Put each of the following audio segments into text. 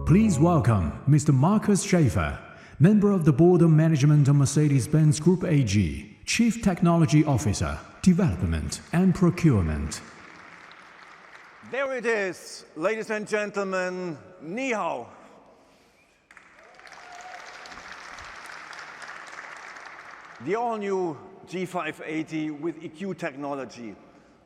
Please welcome Mr. Markus Schaefer, Member of the Board of Management of Mercedes-Benz Group AG, Chief Technology Officer, Development and Procurement. There it is, ladies and gentlemen, ni hao. The all-new G580 with EQ technology,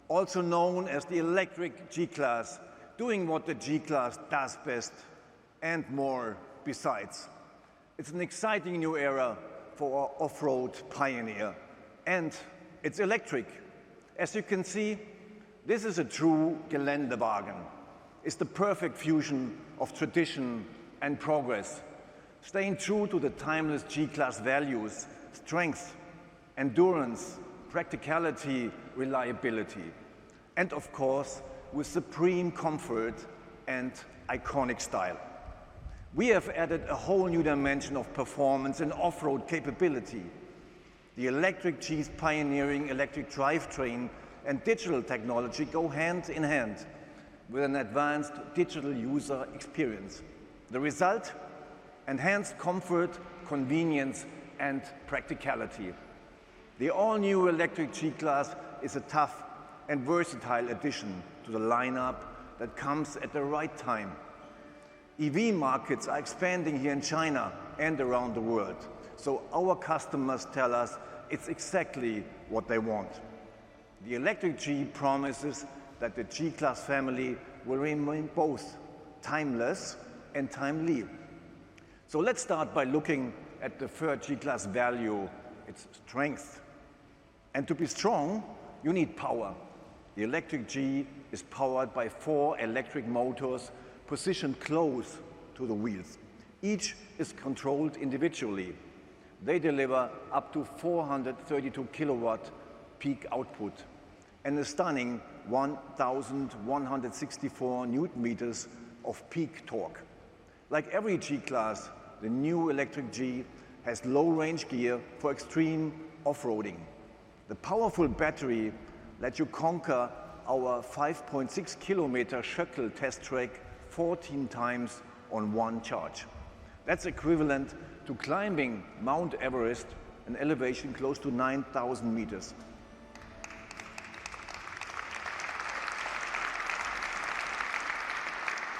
also known as the electric G-Class, doing what the G-Class does best and more besides. It's an exciting new era for our off-road pioneer, and it's electric. As you can see, this is a true Geländewagen. It's the perfect fusion of tradition and progress, staying true to the timeless G-Class values: strength, endurance, practicality, reliability, and of course, with supreme comfort and iconic style. We have added a whole new dimension of performance and off-road capability. The electric G's pioneering electric drivetrain and digital technology go hand in hand with an advanced digital user experience. The result? Enhanced comfort, convenience, and practicality. The all-new electric G-Class is a tough and versatile addition to the lineup that comes at the right time. EV markets are expanding here in China and around the world, so our customers tell us it's exactly what they want. The electric G promises that the G-Class family will remain both timeless and timely. So let's start by looking at the third G-Class value, its strength. And to be strong, you need power. The electric G is powered by 4 electric motors positioned close to the wheels. Each is controlled individually. They deliver up to 432 kilowatt peak output and a stunning 1,164 newton meters of peak torque. Like every G-Class, the new electric G has low-range gear for extreme off-roading. The powerful battery lets you conquer our 5.6 kilometer Schöckl test track 14 times on one charge. That's equivalent to climbing Mount Everest, an elevation close to 9,000 meters.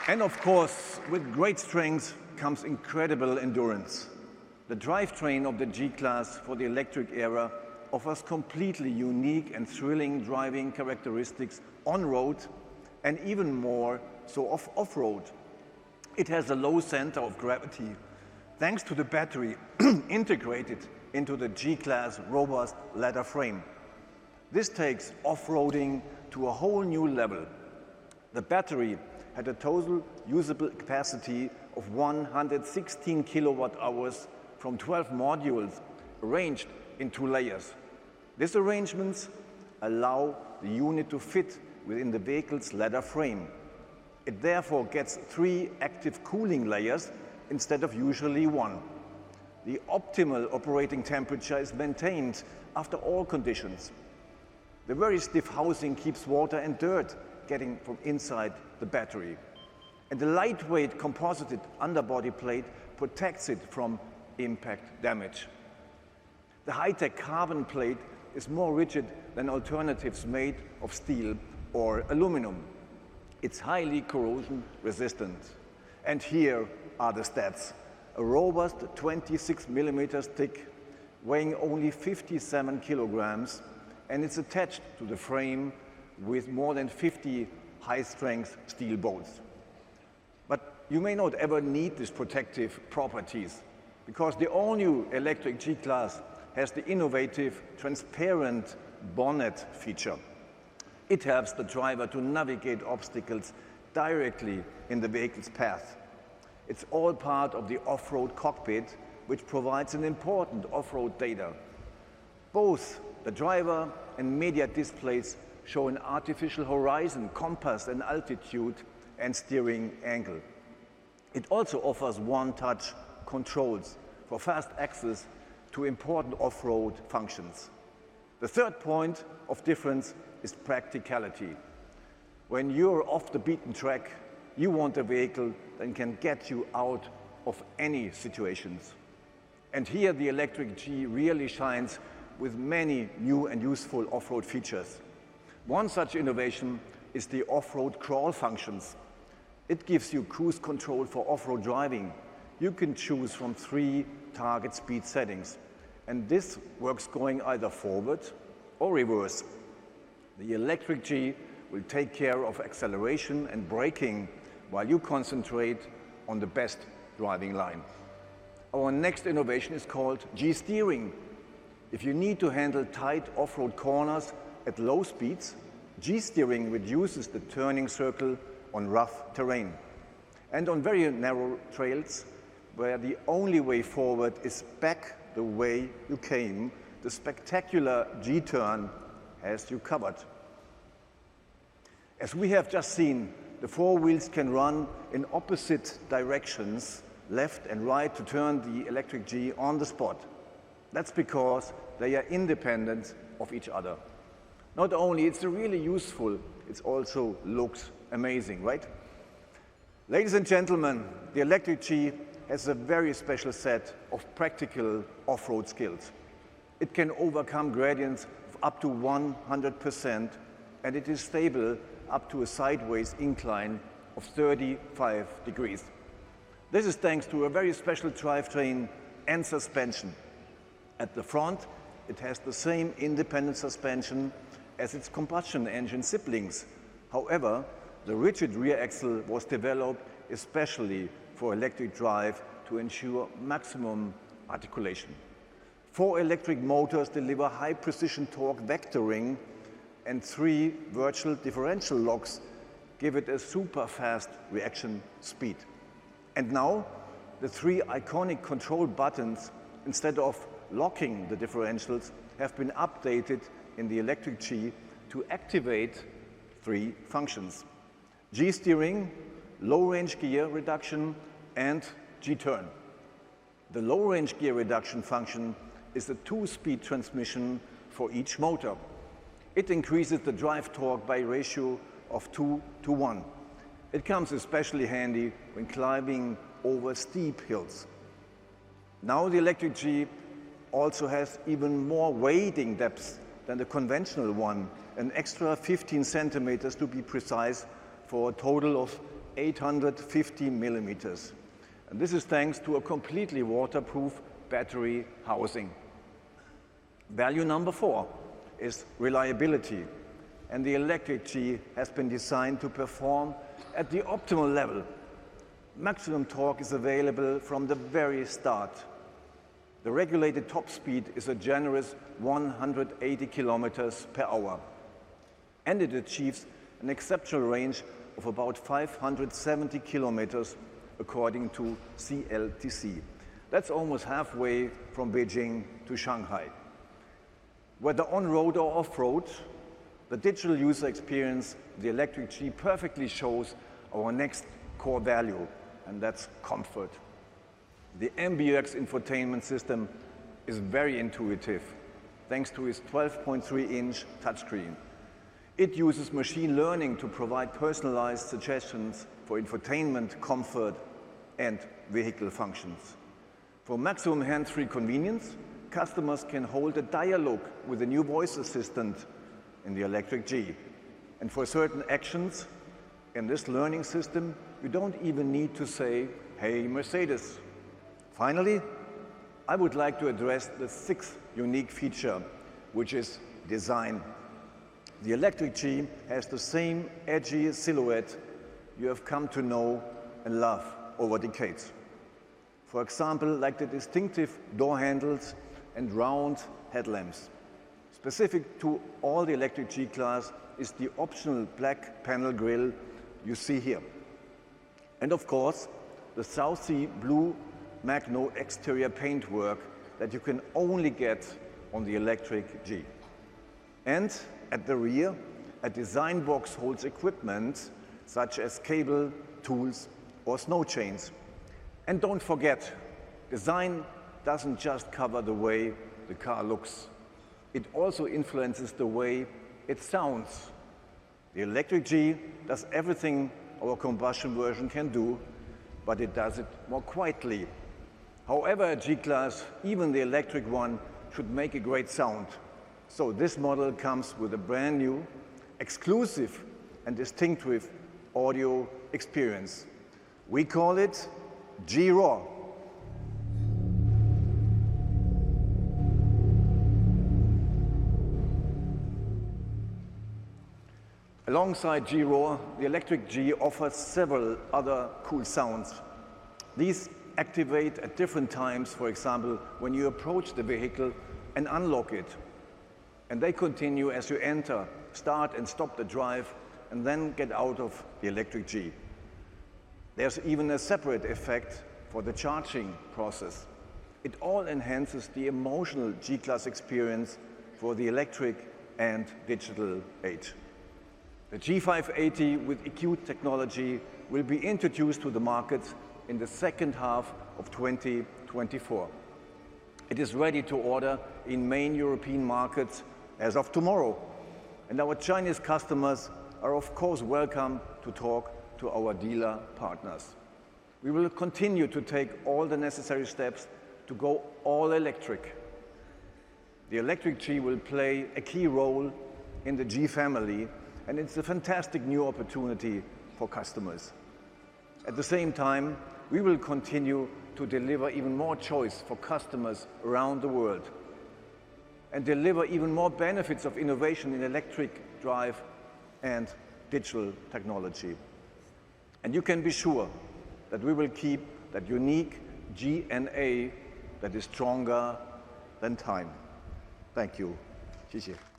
And of course, with great strength comes incredible endurance. The drivetrain of the G-Class for the electric era offers completely unique and thrilling driving characteristics on-road and even more so off-road. It has a low center of gravity thanks to the battery integrated into the G-Class robust ladder frame. This takes off-roading to a whole new level. The battery had a total usable capacity of 116 kilowatt hours from 12 modules arranged in 2 layers. These arrangements allow the unit to fit within the vehicle's ladder frame. It therefore gets 3 active cooling layers instead of usually 1. The optimal operating temperature is maintained after all conditions. The very stiff housing keeps water and dirt getting from inside the battery. And the lightweight composited underbody plate protects it from impact damage. The high-tech carbon plate is more rigid than alternatives made of steel or aluminum. It's highly corrosion resistant. And here are the stats. A robust 26 millimeters thick, weighing only 57 kilograms, and it's attached to the frame with more than 50 high-strength steel bolts. But you may not ever need these protective properties, because the all-new electric G-Class has the innovative transparent bonnet feature. It helps the driver to navigate obstacles directly in the vehicle's path. It's all part of the off-road cockpit, which provides an important off-road data. Both the driver and media displays show an artificial horizon, compass and altitude, and steering angle. It also offers one-touch controls for fast access to important off-road functions. The third point of difference is practicality. When you're off the beaten track, You want a vehicle that can get you out of any situations. And here the electric G really shines with many new and useful off-road features. One such innovation is the off-road crawl functions. It gives you cruise control for off-road driving. You can choose from 3 target speed settings. And this works going either forward or reverse. The electric G will take care of acceleration and braking while you concentrate on the best driving line. Our next innovation is called G-steering. If you need to handle tight off-road corners at low speeds, G-steering reduces the turning circle on rough terrain. And on very narrow trails, where the only way forward is back the way you came, the spectacular G-turn has you covered. As we have just seen, the 4 wheels can run in opposite directions, left and right, to turn the electric G on the spot. That's because they are independent of each other. Not only it's really useful, it also looks amazing, right? Ladies and gentlemen, the electric G has a very special set of practical off-road skills. It can overcome gradients of up to 100%, and it is stable up to a sideways incline of 35 degrees. This is thanks to a very special drivetrain and suspension. At the front, it has the same independent suspension as its combustion engine siblings. However, the rigid rear axle was developed especially for electric drive to ensure maximum articulation. 4 electric motors deliver high-precision torque vectoring, and 3 virtual differential locks give it a super-fast reaction speed. And now, the 3 iconic control buttons, instead of locking the differentials, have been updated in the electric G to activate 3 functions: G-steering, low-range gear reduction, and G-turn. The low-range gear reduction function is a 2-speed transmission for each motor. It increases the drive torque by a ratio of 2:1. It comes especially handy when climbing over steep hills. Now the electric G also has even more wading depth than the conventional one, an extra 15 centimeters to be precise, for a total of 850 millimeters. And this is thanks to a completely waterproof battery housing. Value number 4 is reliability. And the electric G has been designed to perform at the optimal level. Maximum torque is available from the very start. The regulated top speed is a generous 180 kilometers per hour. And it achieves an exceptional range of about 570 kilometers according to CLTC. That's almost halfway from Beijing to Shanghai. Whether on-road or off-road, the digital user experience, the electric G, perfectly shows our next core value, and that's comfort. The MBUX infotainment system is very intuitive, thanks to its 12.3-inch touchscreen. It uses machine learning to provide personalized suggestions for infotainment, comfort, and vehicle functions. For maximum hands-free convenience, customers can hold a dialogue with the new voice assistant in the electric G. And for certain actions in this learning system, you don't even need to say, "Hey, Mercedes." Finally, I would like to address the 6th unique feature, which is design. The electric G has the same edgy silhouette you have come to know and love over decades. For example, like the distinctive door handles and round headlamps. Specific to all the electric G-Class is the optional black panel grille you see here. And of course, the South Sea blue Magno exterior paintwork that you can only get on the electric G. And at the rear, a design box holds equipment such as cable, tools, or snow chains. And don't forget, design doesn't just cover the way the car looks. It also influences the way it sounds. The electric G does everything our combustion version can do, but it does it more quietly. However, a G-Class, even the electric one, should make a great sound. So this model comes with a brand new, exclusive and distinctive audio experience. We call it G-Raw. Alongside G-Raw, the electric G offers several other cool sounds. These activate at different times, for example, when you approach the vehicle and unlock it. And they continue as you enter, start and stop the drive, and then get out of the electric G. There's even a separate effect for the charging process. It all enhances the emotional G-Class experience for the electric and digital age. The G580 with EQ technology will be introduced to the market in the second half of 2024. It is ready to order in main European markets as of tomorrow. And our Chinese customers are of course welcome to talk to our dealer partners. We will continue to take all the necessary steps to go all electric. The electric G will play a key role in the G family, and it's a fantastic new opportunity for customers. At the same time, we will continue to deliver even more choice for customers around the world and deliver even more benefits of innovation in electric drive and digital technology. And you can be sure that we will keep that unique DNA that is stronger than time. Thank you. 谢谢。